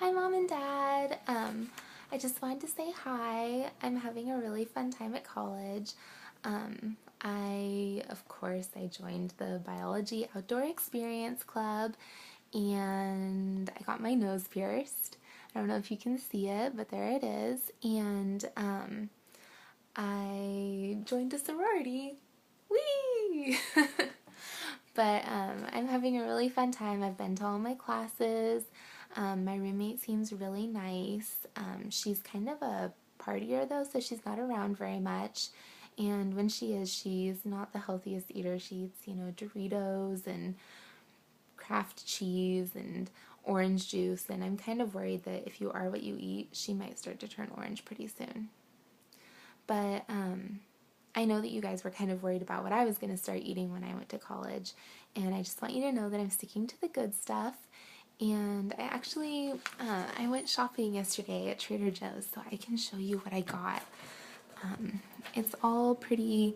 Hi, Mom and Dad. I just wanted to say hi. I'm having a really fun time at college. Of course, I joined the Biology Outdoor Experience Club and I got my nose pierced. I don't know if you can see it, but there it is. And I joined a sorority. Whee! But I'm having a really fun time. I've been to all my classes. My roommate seems really nice. She's kind of a partier though, so she's not around very much. And when she is, she's not the healthiest eater. She eats, Doritos and Kraft cheese and orange juice. And I'm kind of worried that if you are what you eat, she might start to turn orange pretty soon. But I know that you guys were kind of worried about what I was going to start eating when I went to college, and I just want you to know that I'm sticking to the good stuff. And I went shopping yesterday at Trader Joe's, so I can show you what I got. It's all pretty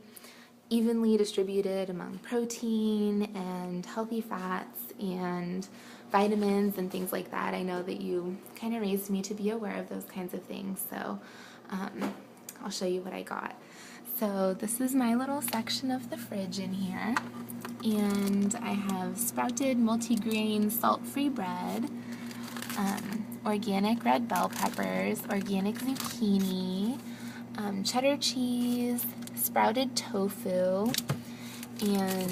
evenly distributed among protein and healthy fats and vitamins and things like that. I know that you kind of raised me to be aware of those kinds of things, so I'll show you what I got. So this is my little section of the fridge in here, and I have sprouted multigrain salt-free bread, organic red bell peppers, organic zucchini, cheddar cheese, sprouted tofu, and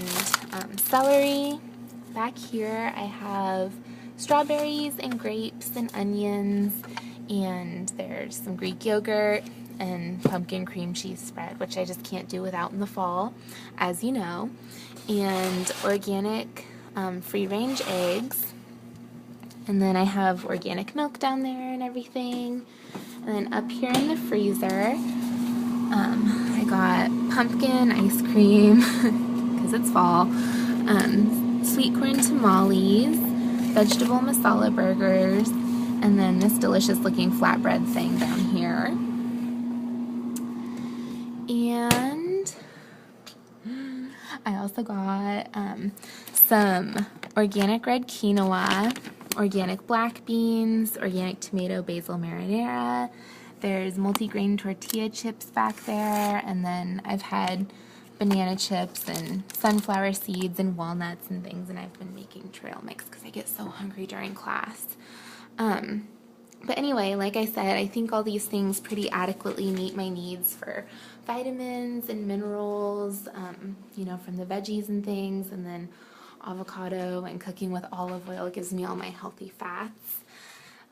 celery. Back here I have strawberries and grapes and onions, and there's some Greek yogurt and pumpkin cream cheese spread, which I just can't do without in the fall, as you know, and organic free-range eggs. And then I have organic milk down there and everything. And then up here in the freezer, I got pumpkin ice cream, because it's fall, sweet corn tamales, vegetable masala burgers, and then this delicious looking flatbread thing down here. And I also got some organic red quinoa, organic black beans, organic tomato basil marinara. There's multigrain tortilla chips back there, and then I've had banana chips and sunflower seeds and walnuts and things, and I've been making trail mix because I get so hungry during class. But anyway, like I said, I think all these things pretty adequately meet my needs for vitamins and minerals, from the veggies and things, and then avocado and cooking with olive oil gives me all my healthy fats.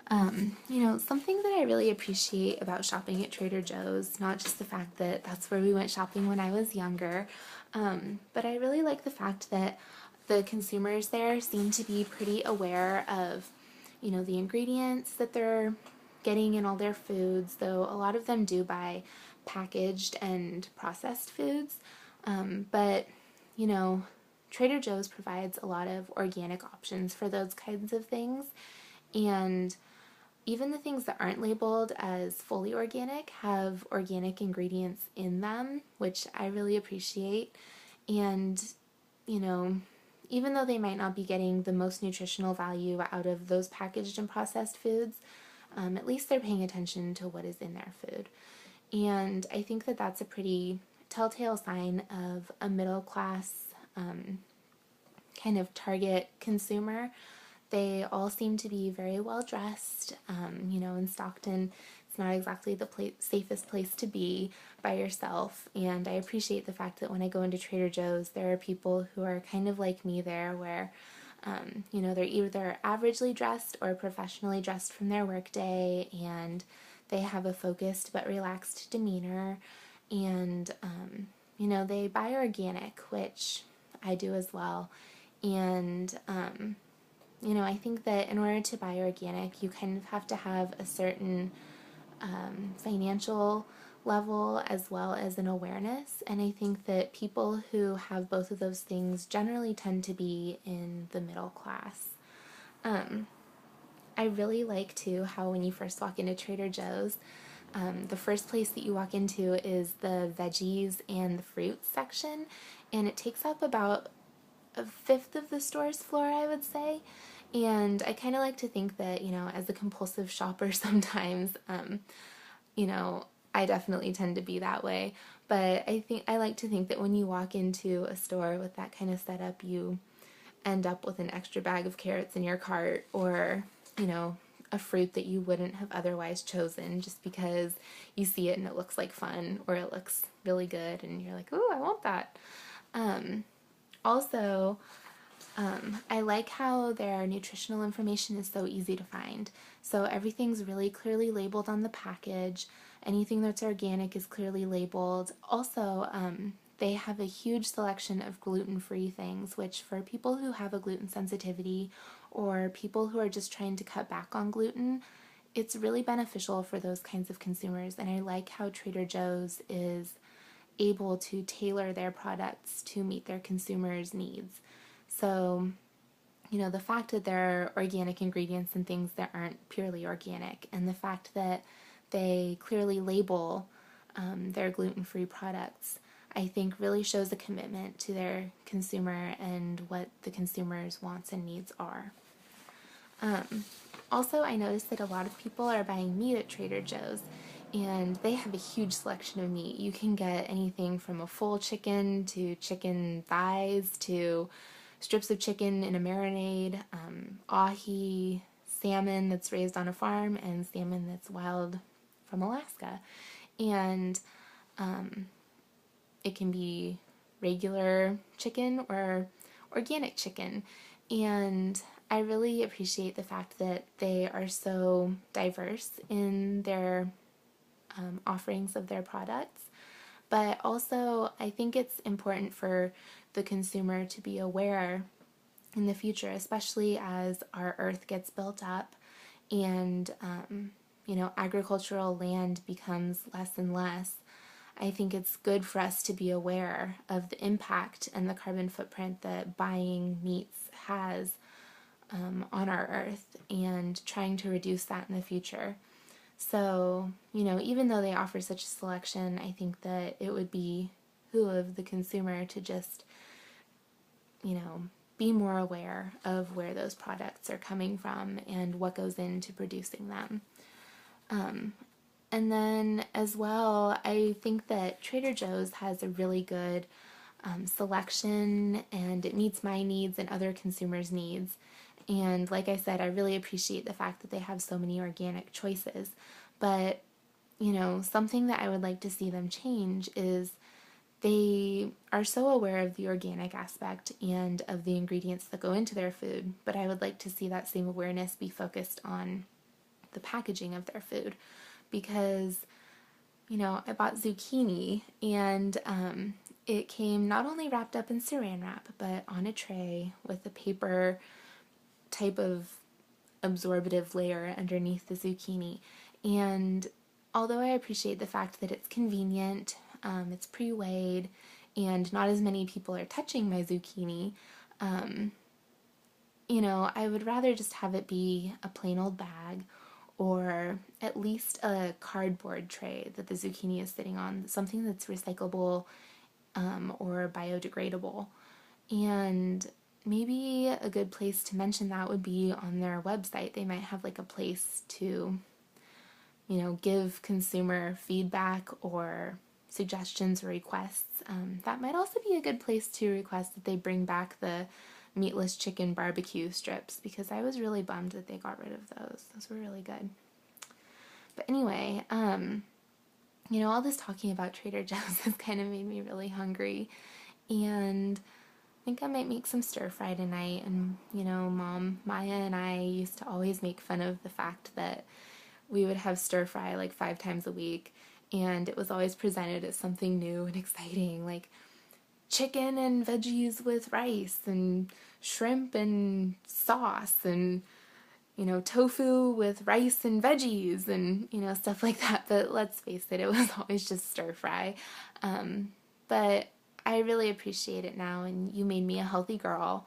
Something that I really appreciate about shopping at Trader Joe's, not just the fact that that's where we went shopping when I was younger, but I really like the fact that the consumers there seem to be pretty aware of the ingredients that they're getting in all their foods, though a lot of them do buy packaged and processed foods. But Trader Joe's provides a lot of organic options for those kinds of things. And even the things that aren't labeled as fully organic have organic ingredients in them, which I really appreciate. And, even though they might not be getting the most nutritional value out of those packaged and processed foods, at least they're paying attention to what is in their food. And I think that that's a pretty telltale sign of a middle class kind of target consumer. They all seem to be very well dressed. In Stockton, it's not exactly the safest place to be by yourself. And I appreciate the fact that when I go into Trader Joe's, there are people who are kind of like me there, where, they're either averagely dressed or professionally dressed from their workday, and they have a focused but relaxed demeanor. And, they buy organic, which I do as well. And, I think that in order to buy organic, you kind of have to have a certain financial level as well as an awareness. And I think that people who have both of those things generally tend to be in the middle class. I really like, too, how when you first walk into Trader Joe's, the first place that you walk into is the veggies and the fruits section, and it takes up about a fifth of the store's floor, I would say. And I kind of like to think that, as a compulsive shopper sometimes, I definitely tend to be that way. But I like to think that when you walk into a store with that kind of setup, you end up with an extra bag of carrots in your cart, or, a fruit that you wouldn't have otherwise chosen just because you see it and it looks like fun, or it looks really good and you're like, "Ooh, I want that." Also, I like how their nutritional information is so easy to find. So everything's really clearly labeled on the package. Anything that's organic is clearly labeled. Also, they have a huge selection of gluten-free things, which for people who have a gluten sensitivity or people who are just trying to cut back on gluten, it's really beneficial for those kinds of consumers. And I like how Trader Joe's is able to tailor their products to meet their consumers' needs. So, the fact that there are organic ingredients and things that aren't purely organic, and the fact that they clearly label their gluten-free products, I think really shows a commitment to their consumer and what the consumer's wants and needs are. Also, I noticed that a lot of people are buying meat at Trader Joe's, and they have a huge selection of meat. You can get anything from a full chicken to chicken thighs to strips of chicken in a marinade, ahi, salmon that's raised on a farm, and salmon that's wild from Alaska. And it can be regular chicken or organic chicken. And I really appreciate the fact that they are so diverse in their offerings of their products. But also, I think it's important for the consumer to be aware in the future, especially as our earth gets built up and, agricultural land becomes less and less. I think it's good for us to be aware of the impact and the carbon footprint that buying meats has on our earth, and trying to reduce that in the future. So, even though they offer such a selection, I think that it would behoove the consumer to just, be more aware of where those products are coming from and what goes into producing them. And then as well, I think that Trader Joe's has a really good selection, and it meets my needs and other consumers' needs. And like I said, I really appreciate the fact that they have so many organic choices. But, something that I would like to see them change is they are so aware of the organic aspect and of the ingredients that go into their food, but I would like to see that same awareness be focused on the packaging of their food. Because, I bought zucchini, and it came not only wrapped up in saran wrap, but on a tray with a paper type of absorbative layer underneath the zucchini. And although I appreciate the fact that it's convenient, it's pre-weighed, and not as many people are touching my zucchini, I would rather just have it be a plain old bag, or at least a cardboard tray that the zucchini is sitting on, something that's recyclable or biodegradable. And maybe a good place to mention that would be on their website. They might have like a place to, give consumer feedback or suggestions or requests. That might also be a good place to request that they bring back the meatless chicken barbecue strips, because I was really bummed that they got rid of those. Those were really good. But anyway, all this talking about Trader Joe's has kind of made me really hungry, and I think I might make some stir fry tonight. And, Mom, Maya, and I used to always make fun of the fact that we would have stir fry like 5 times a week, and it was always presented as something new and exciting, like chicken and veggies with rice, and shrimp and sauce, and, tofu with rice and veggies, and, stuff like that. But let's face it, it was always just stir fry. But I really appreciate it now, and you made me a healthy girl.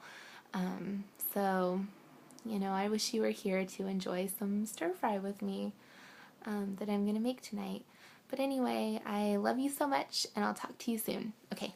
So, I wish you were here to enjoy some stir fry with me that I'm going to make tonight. But anyway, I love you so much, and I'll talk to you soon. Okay,